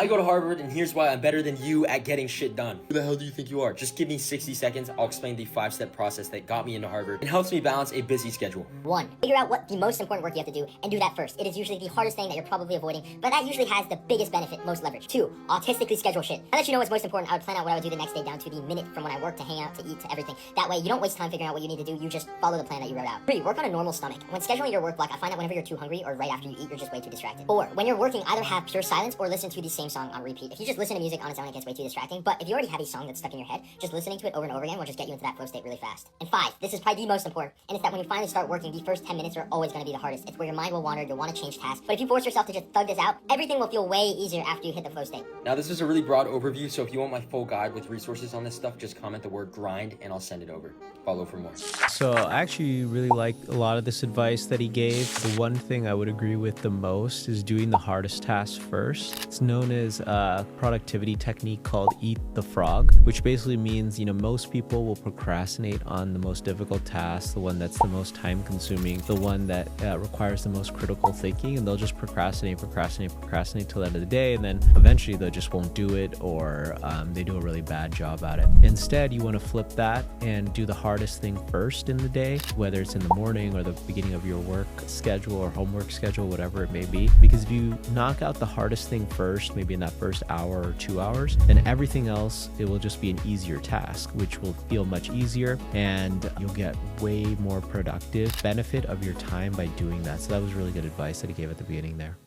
I go to Harvard, and here's why I'm better than you at getting shit done. Who the hell do you think you are? Just give me 60 seconds. I'll explain the 5-step process that got me into Harvard and helps me balance a busy schedule. 1. Figure out what the most important work you have to do and do that first. It is usually the hardest thing that you're probably avoiding, but that usually has the biggest benefit, most leverage. 2. Autistically schedule shit. Now that you know what's most important, I would plan out what I would do the next day down to the minute from when I work to hang out to eat to everything. That way you don't waste time figuring out what you need to do, you just follow the plan that you wrote out. 3. Work on a normal stomach. When scheduling your work block, I find that whenever you're too hungry or right after you eat, you're just way too distracted. 4. When you're working, either have pure silence or listen to the same song on repeat. If you just listen to music on its own, it gets way too distracting, but if you already have a song that's stuck in your head, just listening to it over and over again will just get you into that flow state really fast. And 5. This is probably the most important, and it's that when you finally start working, the first 10 minutes are always going to be the hardest. It's where your mind will wander, you'll want to change tasks, but if you force yourself to just thug this out, everything will feel way easier after you hit the flow state. Now, this is a really broad overview, so if you want my full guide with resources on this stuff, just comment the word grind and I'll send it over. Follow for more. So I actually really like a lot of this advice that he gave. The one thing I would agree with the most is doing the hardest tasks first. It's known as a productivity technique called eat the frog, which basically means, most people will procrastinate on the most difficult task, the one that's the most time consuming, the one that requires the most critical thinking, and they'll just procrastinate till the end of the day, and then eventually they just won't do it, or they do a really bad job at it. Instead, you want to flip that and do the hardest thing first in the day, whether it's in the morning or the beginning of your work schedule or homework schedule, whatever it may be. Because if you knock out the hardest thing first, maybe in that first hour or 2 hours, then everything else, it will just be an easier task, which will feel much easier, and you'll get way more productive benefit of your time by doing that. So that was really good advice that he gave at the beginning there.